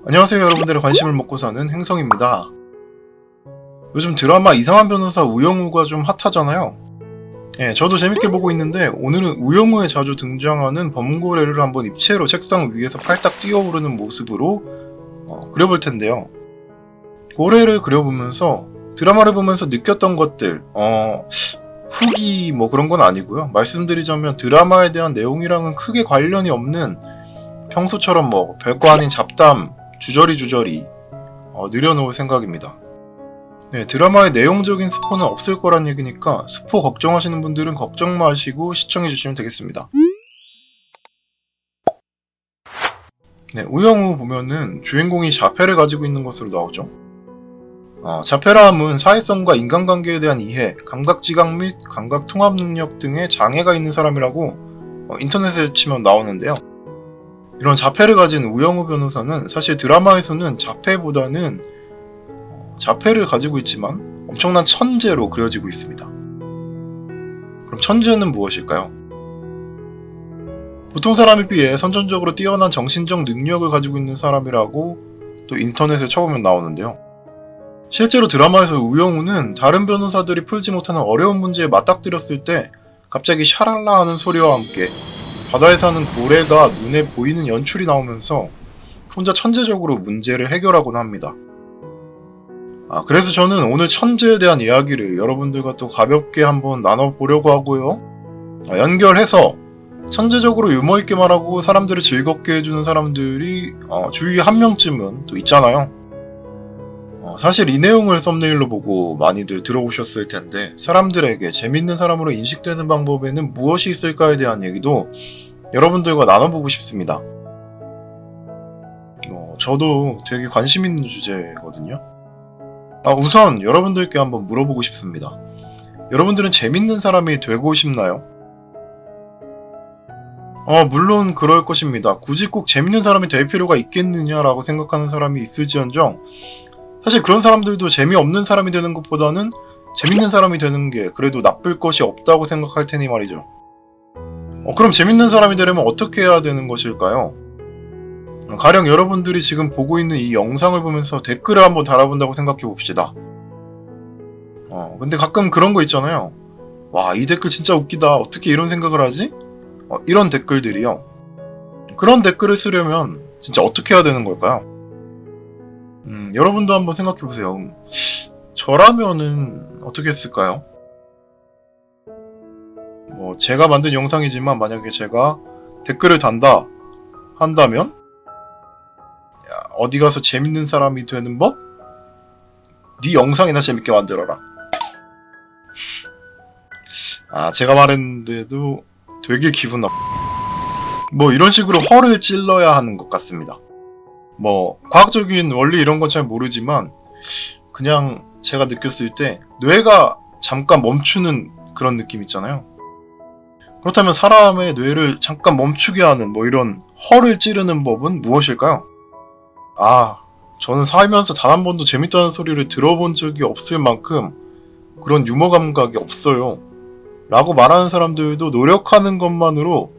안녕하세요, 여러분들의 관심을 먹고 사는 행성입니다. 요즘 드라마 이상한 변호사 우영우가 좀 핫하잖아요. 예, 저도 재밌게 보고 있는데 오늘은 우영우에 자주 등장하는 범고래를 한번 입체로 책상 위에서 팔딱 뛰어오르는 모습으로 그려볼 텐데요. 고래를 그려보면서 드라마를 보면서 느꼈던 것들, 후기 뭐 그런 건 아니고요. 말씀드리자면 드라마에 대한 내용이랑은 크게 관련이 없는 평소처럼 뭐 별거 아닌 잡담, 주저리 늘여놓을 생각입니다. 네, 드라마의 내용적인 스포는 없을 거란 얘기니까 스포 걱정하시는 분들은 걱정 마시고 시청해주시면 되겠습니다. 네, 우영우 보면은 주인공이 자폐를 가지고 있는 것으로 나오죠. 자폐라 함은 사회성과 인간관계에 대한 이해, 감각지각 및 감각통합 능력 등의 장애가 있는 사람이라고 인터넷에 치면 나오는데요. 이런 자폐를 가진 우영우 변호사는 사실 드라마에서는 자폐보다는 자폐를 가지고 있지만 엄청난 천재로 그려지고 있습니다. 그럼 천재는 무엇일까요? 보통 사람에 비해 선천적으로 뛰어난 정신적 능력을 가지고 있는 사람이라고 또 인터넷에 쳐보면 나오는데요. 실제로 드라마에서 우영우는 다른 변호사들이 풀지 못하는 어려운 문제에 맞닥뜨렸을 때 갑자기 샤랄라 하는 소리와 함께 바다에 사는 고래가 눈에 보이는 연출이 나오면서 혼자 천재적으로 문제를 해결하곤 합니다. 그래서 저는 오늘 천재에 대한 이야기를 여러분들과 또 가볍게 한번 나눠보려고 하고요. 연결해서 천재적으로 유머있게 말하고 사람들을 즐겁게 해주는 사람들이 주위에 한 명쯤은 또 있잖아요. 사실 이 내용을 썸네일로 보고 많이들 들어오셨을 텐데 사람들에게 재밌는 사람으로 인식되는 방법에는 무엇이 있을까에 대한 얘기도 여러분들과 나눠보고 싶습니다. 저도 되게 관심 있는 주제거든요. 우선 여러분들께 한번 물어보고 싶습니다. 여러분들은 재밌는 사람이 되고 싶나요? 물론 그럴 것입니다. 굳이 꼭 재밌는 사람이 될 필요가 있겠느냐라고 생각하는 사람이 있을지언정 사실 그런 사람들도 재미없는 사람이 되는 것보다는 재밌는 사람이 되는 게 그래도 나쁠 것이 없다고 생각할 테니 말이죠. 그럼 재밌는 사람이 되려면 어떻게 해야 되는 것일까요? 가령 여러분들이 지금 보고 있는 이 영상을 보면서 댓글을 한번 달아본다고 생각해 봅시다. 근데 가끔 그런 거 있잖아요. 와, 이 댓글 진짜 웃기다. 어떻게 이런 생각을 하지? 이런 댓글들이요. 그런 댓글을 쓰려면 진짜 어떻게 해야 되는 걸까요? 여러분도 한번 생각해 보세요. 저라면은 어떻게 했을까요? 제가 만든 영상이지만 만약에 제가 댓글을 단다 한다면 어디 가서 재밌는 사람이 되는 법? 네 영상이나 재밌게 만들어라. 제가 말했는데도 되게 기분 나빠. 이런 식으로 허를 찔러야 하는 것 같습니다. 과학적인 원리 이런 건 잘 모르지만 그냥 제가 느꼈을 때 뇌가 잠깐 멈추는 그런 느낌 있잖아요. 그렇다면 사람의 뇌를 잠깐 멈추게 하는 이런 허를 찌르는 법은 무엇일까요? 저는 살면서 단 한 번도 재밌다는 소리를 들어본 적이 없을 만큼 그런 유머 감각이 없어요. 라고 말하는 사람들도 노력하는 것만으로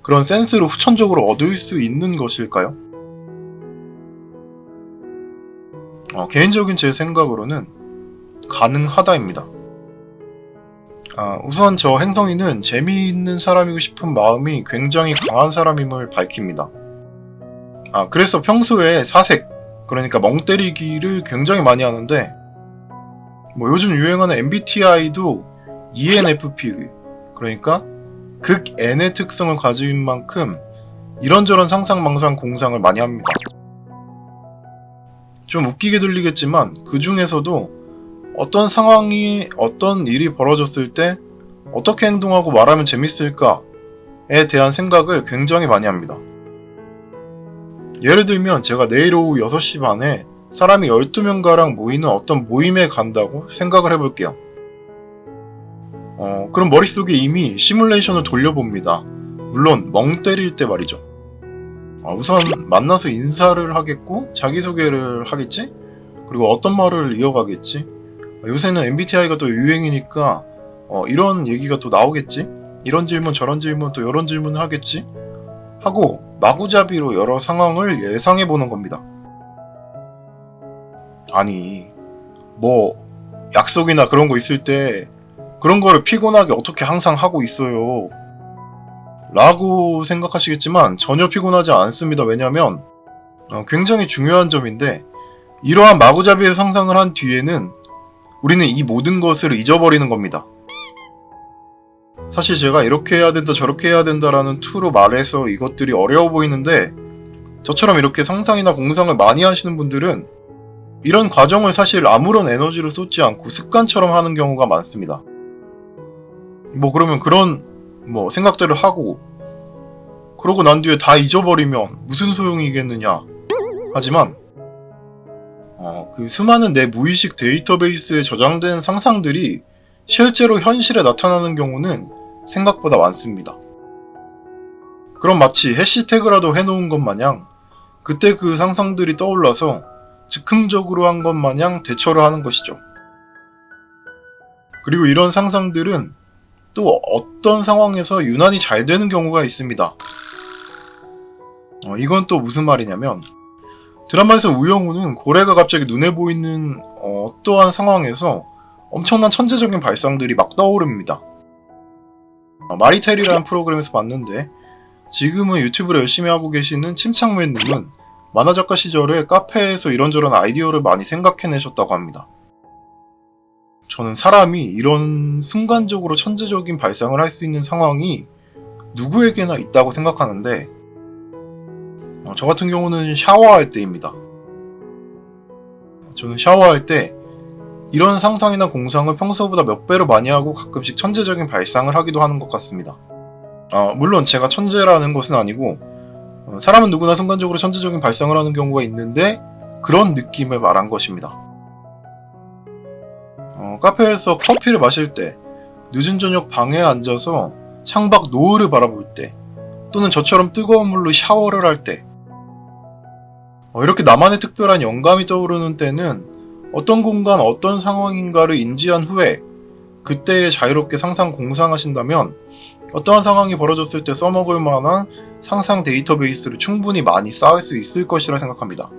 그런 센스를 후천적으로 얻을 수 있는 것일까요? 개인적인 제 생각으로는 가능하다입니다. 우선 저 행성이는 재미있는 사람이고 싶은 마음이 굉장히 강한 사람임을 밝힙니다. 그래서 평소에 사색, 그러니까 멍 때리기를 굉장히 많이 하는데 요즘 유행하는 MBTI도 ENFP, 그러니까 극 N의 특성을 가진 만큼 이런저런 상상망상 공상을 많이 합니다. 좀 웃기게 들리겠지만 그 중에서도 어떤 상황이 어떤 일이 벌어졌을 때 어떻게 행동하고 말하면 재밌을까에 대한 생각을 굉장히 많이 합니다. 예를 들면 제가 내일 오후 6시 반에 사람이 12명가량 모이는 어떤 모임에 간다고 생각을 해볼게요. 그럼 머릿속에 이미 시뮬레이션을 돌려봅니다. 물론 멍 때릴 때 말이죠. 우선 만나서 인사를 하겠고 자기소개를 하겠지? 그리고 어떤 말을 이어가겠지? 요새는 MBTI가 또 유행이니까 이런 얘기가 또 나오겠지? 이런 질문 저런 질문 또 이런 질문을 하겠지? 하고 마구잡이로 여러 상황을 예상해보는 겁니다. 아니, 뭐 약속이나 그런 거 있을 때 그런 거를 피곤하게 어떻게 항상 하고 있어요 라고 생각하시겠지만 전혀 피곤하지 않습니다. 왜냐면 굉장히 중요한 점인데, 이러한 마구잡이의 상상을 한 뒤에는 우리는 이 모든 것을 잊어버리는 겁니다. 사실 제가 이렇게 해야 된다 저렇게 해야 된다라는 투로 말해서 이것들이 어려워 보이는데, 저처럼 이렇게 상상이나 공상을 많이 하시는 분들은 이런 과정을 사실 아무런 에너지를 쏟지 않고 습관처럼 하는 경우가 많습니다. 그러면 그런 생각들을 하고 그러고 난 뒤에 다 잊어버리면 무슨 소용이겠느냐. 하지만 그 수많은 내 무의식 데이터베이스에 저장된 상상들이 실제로 현실에 나타나는 경우는 생각보다 많습니다. 그럼 마치 해시태그라도 해놓은 것 마냥 그때 그 상상들이 떠올라서 즉흥적으로 한 것 마냥 대처를 하는 것이죠. 그리고 이런 상상들은 또 어떤 상황에서 유난히 잘 되는 경우가 있습니다. 이건 또 무슨 말이냐면, 드라마에서 우영우는 고래가 갑자기 눈에 보이는 어떠한 상황에서 엄청난 천재적인 발상들이 막 떠오릅니다. 마리텔이라는 프로그램에서 봤는데, 지금은 유튜브를 열심히 하고 계시는 침착맨님은 만화작가 시절에 카페에서 이런저런 아이디어를 많이 생각해내셨다고 합니다. 저는 사람이 이런 순간적으로 천재적인 발상을 할 수 있는 상황이 누구에게나 있다고 생각하는데, 저 같은 경우는 샤워할 때입니다. 저는 샤워할 때 이런 상상이나 공상을 평소보다 몇 배로 많이 하고 가끔씩 천재적인 발상을 하기도 하는 것 같습니다. 물론 제가 천재라는 것은 아니고, 사람은 누구나 순간적으로 천재적인 발상을 하는 경우가 있는데 그런 느낌을 말한 것입니다. 카페에서 커피를 마실 때, 늦은 저녁 방에 앉아서 창밖 노을을 바라볼 때, 또는 저처럼 뜨거운 물로 샤워를 할 때, 이렇게 나만의 특별한 영감이 떠오르는 때는 어떤 공간, 어떤 상황인가를 인지한 후에 그때에 자유롭게 상상 공상하신다면 어떠한 상황이 벌어졌을 때 써먹을 만한 상상 데이터베이스를 충분히 많이 쌓을 수 있을 것이라 생각합니다.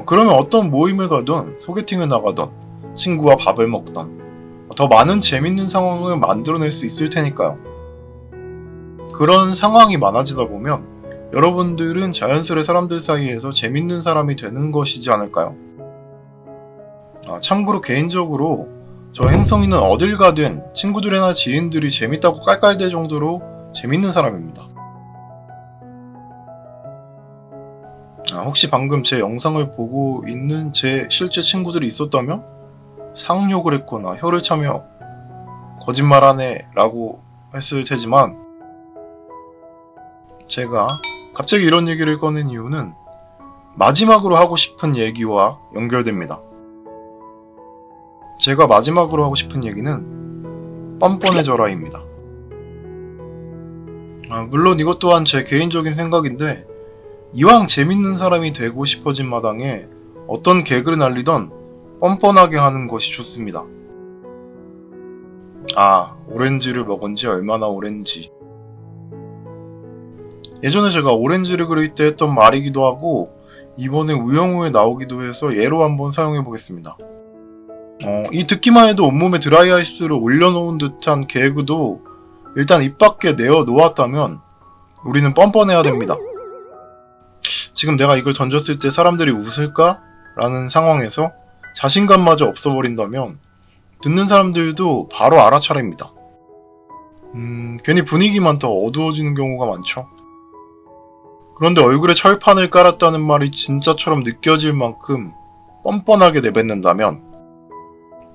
그러면 어떤 모임을 가든 소개팅을 나가든 친구와 밥을 먹든 더 많은 재밌는 상황을 만들어낼 수 있을 테니까요. 그런 상황이 많아지다 보면 여러분들은 자연스레 사람들 사이에서 재밌는 사람이 되는 것이지 않을까요? 참고로 개인적으로 저 행성이는 어딜 가든 친구들이나 지인들이 재밌다고 깔깔댈 정도로 재밌는 사람입니다. 혹시 방금 제 영상을 보고 있는 제 실제 친구들이 있었다면 상욕을 했거나 혀를 차며 거짓말하네 라고 했을 테지만, 제가 갑자기 이런 얘기를 꺼낸 이유는 마지막으로 하고 싶은 얘기와 연결됩니다. 제가 마지막으로 하고 싶은 얘기는 뻔뻔해져라입니다. 물론 이것 또한 제 개인적인 생각인데, 이왕 재밌는 사람이 되고 싶어진 마당에 어떤 개그를 날리던 뻔뻔하게 하는 것이 좋습니다. 오렌지를 먹은 지 얼마나 오랜지. 예전에 제가 오렌지를 그릴 때 했던 말이기도 하고, 이번에 우영우에 나오기도 해서 예로 한번 사용해 보겠습니다. 이 듣기만 해도 온몸에 드라이아이스를 올려놓은 듯한 개그도 일단 입 밖에 내어 놓았다면 우리는 뻔뻔해야 됩니다. 지금 내가 이걸 던졌을 때 사람들이 웃을까? 라는 상황에서 자신감마저 없어버린다면 듣는 사람들도 바로 알아차립니다. 괜히 분위기만 더 어두워지는 경우가 많죠. 그런데 얼굴에 철판을 깔았다는 말이 진짜처럼 느껴질 만큼 뻔뻔하게 내뱉는다면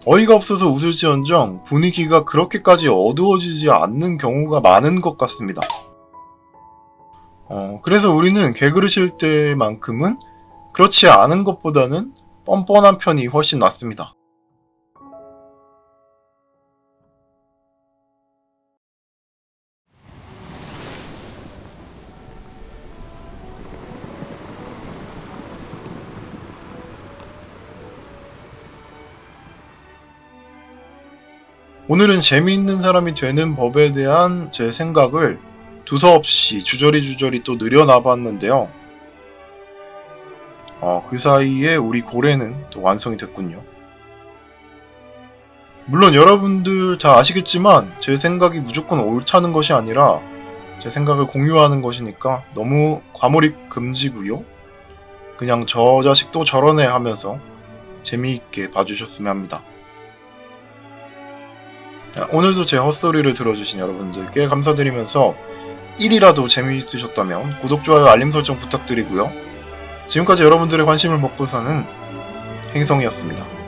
어이가 없어서 웃을지언정 분위기가 그렇게까지 어두워지지 않는 경우가 많은 것 같습니다. 그래서 우리는 개그를 칠 때만큼은 그렇지 않은 것보다는 뻔뻔한 편이 훨씬 낫습니다. 오늘은 재미있는 사람이 되는 법에 대한 제 생각을 두서없이 주저리 또 늘여놔봤는데요. 그 사이에 우리 고래는 또 완성이 됐군요. 물론 여러분들 잘 아시겠지만 제 생각이 무조건 옳다는 것이 아니라 제 생각을 공유하는 것이니까 너무 과몰입 금지고요. 그냥 저 자식도 저러네 하면서 재미있게 봐주셨으면 합니다. 오늘도 제 헛소리를 들어주신 여러분들께 감사드리면서 1이라도 재미있으셨다면 구독, 좋아요, 알림 설정 부탁드리고요. 지금까지 여러분들의 관심을 먹고 사는 행성이었습니다.